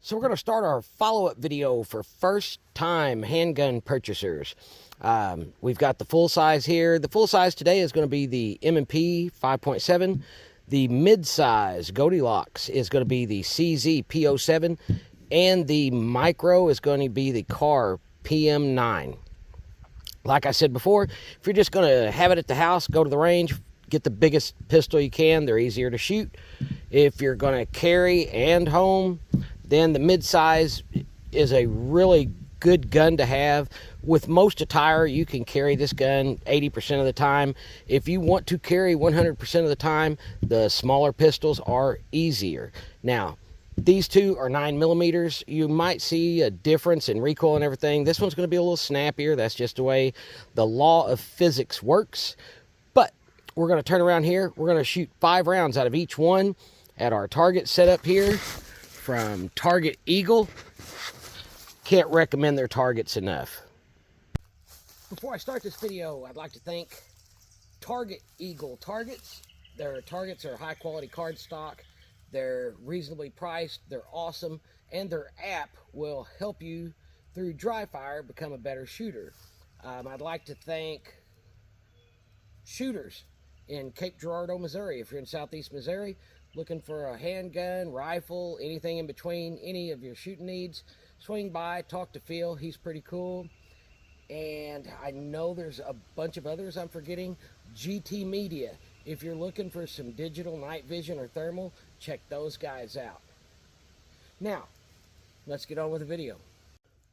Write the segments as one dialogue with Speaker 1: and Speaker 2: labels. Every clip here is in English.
Speaker 1: So we're going to start our follow-up video for first-time handgun purchasers. We've got the full size here. The full size today is going to be the M&P 5.7. The mid-size Goldilocks is going to be the CZ P07. And the micro is going to be the Car PM9. Like I said before, if you're just going to have it at the house, go to the range, get the biggest pistol you can. They're easier to shoot. If you're going to carry and home, then the mid-size is a really good gun to have. With most attire, you can carry this gun 80% of the time. If you want to carry 100% of the time, the smaller pistols are easier. Now, these two are 9mm. You might see a difference in recoil and everything. This one's going to be a little snappier. That's just the way the law of physics works. But we're going to turn around here. We're going to shoot 5 rounds out of each one at our target setup here from Target Eagle. Can't recommend their targets enough. Before I start this video, I'd like to thank Target Eagle targets. Their targets are high quality cardstock. They're reasonably priced, they're awesome, and their app will help you through dry fire become a better shooter. I'd like to thank shooters in Cape Girardeau, Missouri. If you're in southeast Missouri looking for a handgun, rifle, anything in between, any of your shooting needs, swing by, talk to Phil. He's pretty cool. And I know there's a bunch of others I'm forgetting. GT Media. If you're looking for some digital night vision or thermal, check those guys out. Now, let's get on with the video.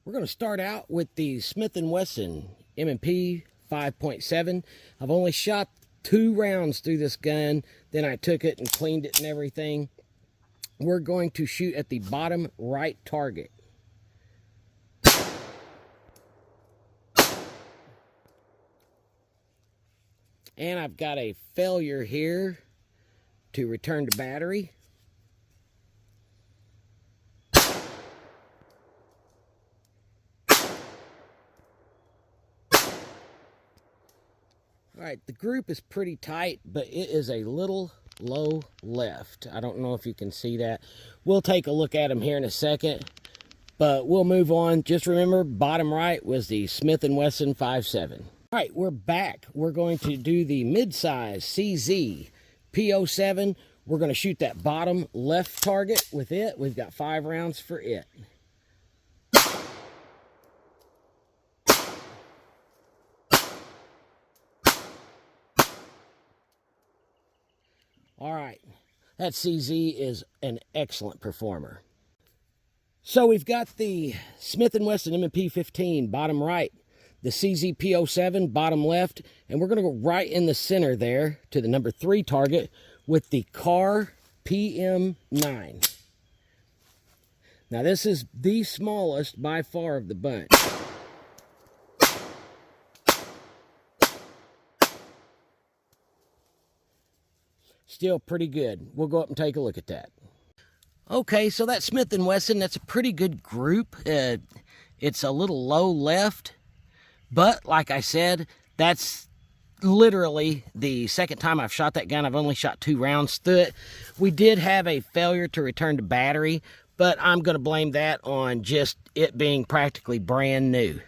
Speaker 1: We're going to start out with the Smith & Wesson M&P 5.7. I've only shot 2 rounds through this gun. Then I took it and cleaned it and everything. We're going to shoot at the bottom right target. And I've got a failure here to return to battery. Alright, the group is pretty tight, but it is a little low left. I don't know if you can see that. We'll take a look at them here in a second, but we'll move on. Just remember, bottom right was the Smith & Wesson 5.7. All right, we're back. We're going to do the mid-size CZ P07. We're going to shoot that bottom left target with it. We've got 5 rounds for it. All right, that CZ is an excellent performer. So we've got the Smith & Wesson M&P 15, bottom right. The CZ P07, bottom left, and we're going to go right in the center there to the number 3 target with the Car PM9. Now this is the smallest by far of the bunch. Still pretty good. We'll go up and take a look at that. Okay, so that Smith & Wesson, that's a pretty good group. It's a little low left. But, like I said, that's literally the second time I've shot that gun. I've only shot 2 rounds through it. We did have a failure to return to battery, but I'm going to blame that on just it being practically brand new.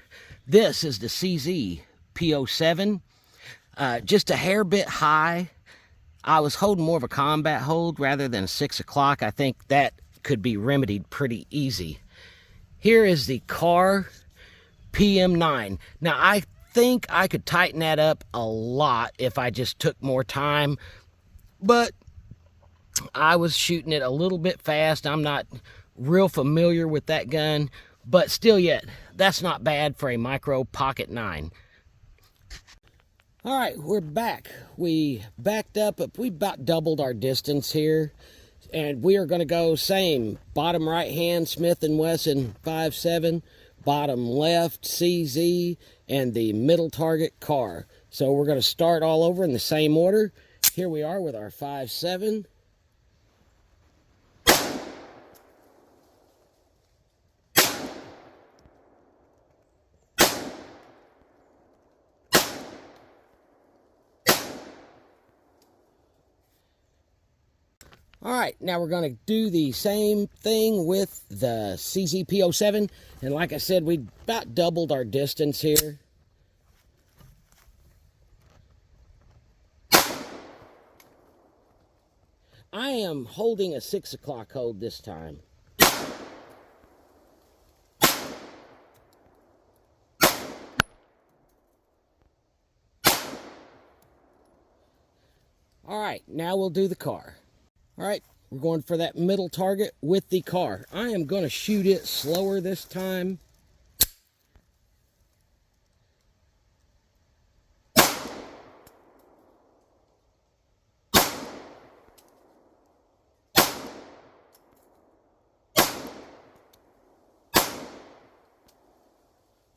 Speaker 1: This is the CZ P07. Just a hair bit high. I was holding more of a combat hold rather than 6 o'clock. I think that could be remedied pretty easy. Here is the Car PM9. Now, I think I could tighten that up a lot if I just took more time, but I was shooting it a little bit fast. I'm not real familiar with that gun, but still yet, that's not bad for a micro pocket 9. All right, we're back. We backed up, we about doubled our distance here, and we are going to go same bottom right hand Smith & Wesson 5.7, bottom left CZ, and the middle target Car. So we're going to start all over in the same order. Here we are with our 5.7. All right, now we're going to do the same thing with the CZP07. And like I said, we about doubled our distance here. I am holding a 6 o'clock hold this time. All right, now we'll do the car. All right, we're going for that middle target with the car. I am going to shoot it slower this time.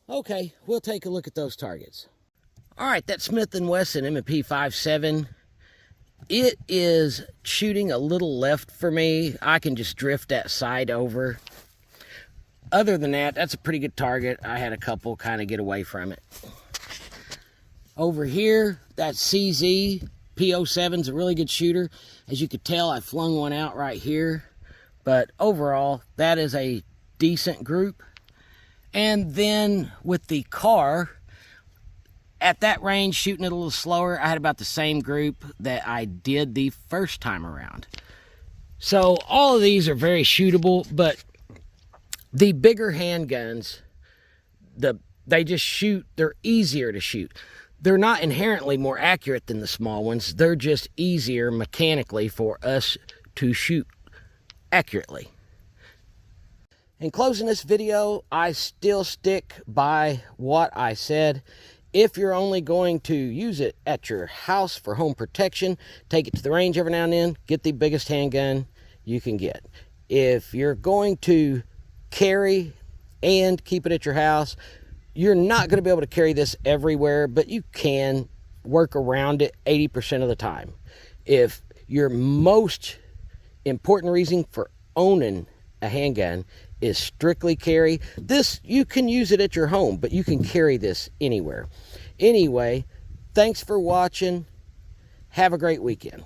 Speaker 1: Okay, we'll take a look at those targets. All right, that Smith & Wesson M&P 5.7. It is shooting a little left for me. I can just drift that side over. Other than that, that's a pretty good target. I had a couple kind of get away from it. Over here, that CZ P07 is a really good shooter. As you could tell, I flung one out right here. But overall, that is a decent group. And then with the car, at that range, shooting it a little slower, I had about the same group that I did the first time around. So all of these are very shootable, but the bigger handguns, they just shoot, they're easier to shoot. They're not inherently more accurate than the small ones. They're just easier mechanically for us to shoot accurately. In closing this video, I still stick by what I said. If you're only going to use it at your house for home protection, take it to the range every now and then, get the biggest handgun you can get. If you're going to carry and keep it at your house, you're not going to be able to carry this everywhere, but you can work around it 80% of the time. If your most important reason for owning a handgun is strictly carry, this, you can use it at your home, but you can carry this anywhere. Anyway, thanks for watching. Have a great weekend.